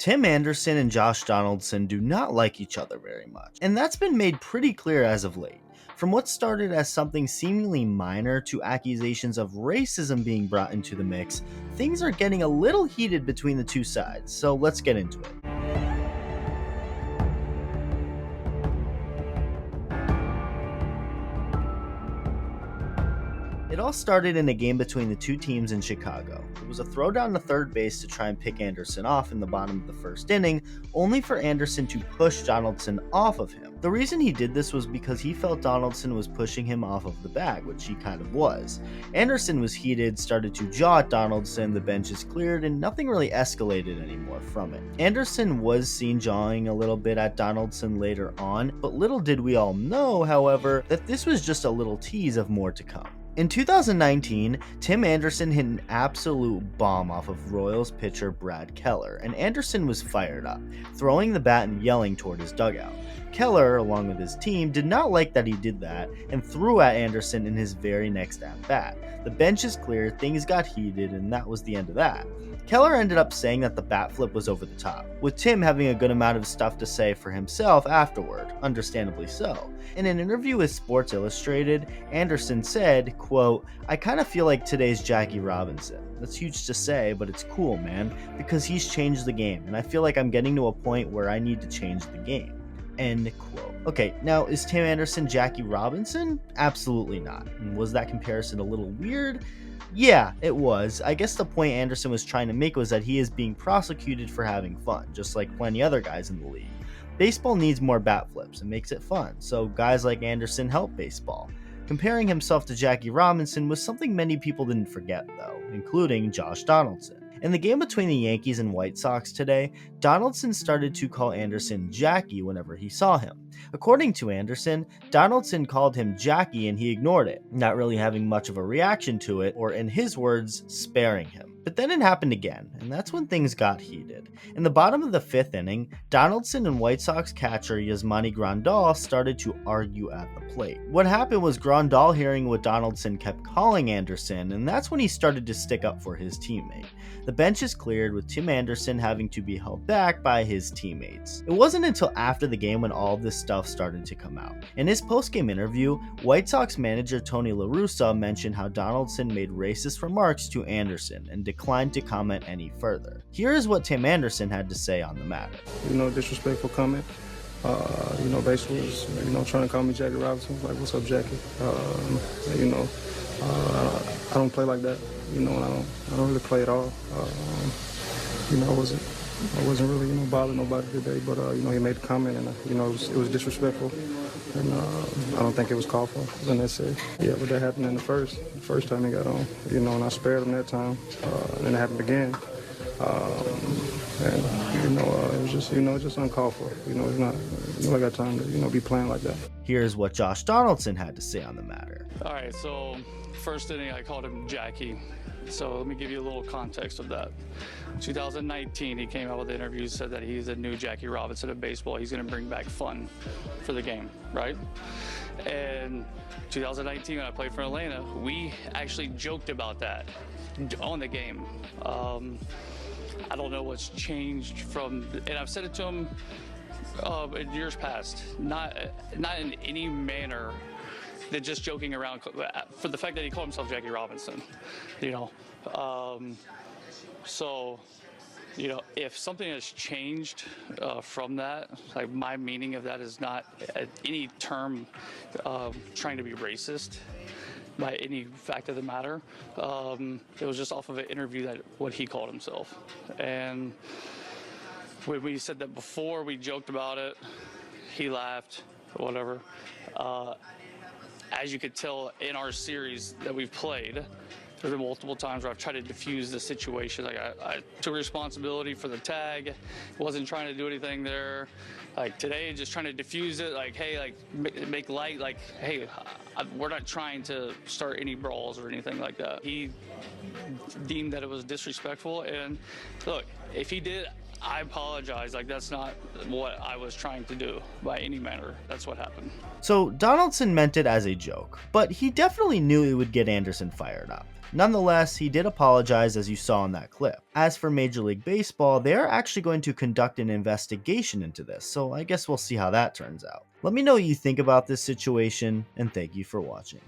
Tim Anderson and Josh Donaldson do not like each other very much, and that's been made pretty clear as of late. From what started as something seemingly minor to accusations of racism being brought into the mix, things are getting a little heated between the two sides, so let's get into it. It all started in a game between the two teams in Chicago. It was a throwdown to third base to try and pick Anderson off in the bottom of the first inning, only for Anderson to push Donaldson off of him. The reason he did this was because he felt Donaldson was pushing him off of the bag, which he kind of was. Anderson was heated, started to jaw at Donaldson, the benches cleared, and nothing really escalated anymore from it. Anderson was seen jawing a little bit at Donaldson later on, but little did we all know, however, that this was just a little tease of more to come. In 2019, Tim Anderson hit an absolute bomb off of Royals pitcher Brad Keller, and Anderson was fired up, throwing the bat and yelling toward his dugout. Keller, along with his team, did not like that he did that and threw at Anderson in his very next at-bat. The benches cleared, things got heated, and that was the end of that. Keller ended up saying that the bat flip was over the top, with Tim having a good amount of stuff to say for himself afterward, understandably so. In an interview with Sports Illustrated, Anderson said, quote, "I kind of feel like today's Jackie Robinson. That's huge to say, but it's cool, man, because he's changed the game, and I feel like I'm getting to a point where I need to change the game." End quote. Okay, now is Tim Anderson Jackie Robinson? Absolutely not. And was that comparison a little weird? Yeah, it was. I guess the point Anderson was trying to make was that he is being prosecuted for having fun, just like plenty other guys in the league. Baseball needs more bat flips and makes it fun, so guys like Anderson help baseball. Comparing himself to Jackie Robinson was something many people didn't forget, though, including Josh Donaldson. In the game between the Yankees and White Sox today, Donaldson started to call Anderson Jackie whenever he saw him. According to Anderson, Donaldson called him Jackie and he ignored it, not really having much of a reaction to it, or in his words, sparing him. But then it happened again, and that's when things got heated. In the bottom of the fifth inning, Donaldson and White Sox catcher Yasmani Grandal started to argue at the plate. What happened was Grandal hearing what Donaldson kept calling Anderson, and that's when he started to stick up for his teammate. The benches cleared, with Tim Anderson having to be held back by his teammates. It wasn't until after the game when all of this stuff started to come out. In his post-game interview, White Sox manager Tony La Russa mentioned how Donaldson made racist remarks to Anderson and declined to comment any further. Here is what Tim Anderson had to say on the matter. Disrespectful comment. Basically was, trying to call me Jackie Robinson. Like, what's up, Jackie? I don't play like that. And I don't really play at all. I wasn't really, bothering nobody today, but, he made a comment and, it was disrespectful. And I don't think it was called for. It was unnecessary. Yeah, but that happened in the first time he got on, and I spared him that time. And then it happened again. It was just uncalled for. It's not, I got time to, be playing like that. Here's what Josh Donaldson had to say on the matter. All right, so first inning I called him Jackie. So let me give you a little context of that. 2019, he came out with interviews, said that he's the new Jackie Robinson of baseball. He's going to bring back fun for the game, right? And 2019, when I played for Atlanta, we actually joked about that on the game. I don't know what's changed from, and I've said it to him in years past, not in any manner than just joking around, for the fact that he called himself Jackie Robinson, So, if something has changed from that, like my meaning of that is not at any term trying to be racist by any fact of the matter. It was just off of an interview that what he called himself. And when we said that before, we joked about it, he laughed, whatever. As you could tell in our series that we've played, there's been multiple times where I've tried to diffuse the situation. Like I took responsibility for the tag, wasn't trying to do anything there. Like today, just trying to diffuse it. Like, hey, like make light. Like, hey, we're not trying to start any brawls or anything like that. He deemed that it was disrespectful, and look, if he did, I apologize. Like, that's not what I was trying to do by any manner. That's what happened. So Donaldson meant it as a joke, but he definitely knew it would get Anderson fired up. Nonetheless, he did apologize as you saw in that clip. As for Major League Baseball, they are actually going to conduct an investigation into this, so I guess we'll see how that turns out. Let me know what you think about this situation, and thank you for watching.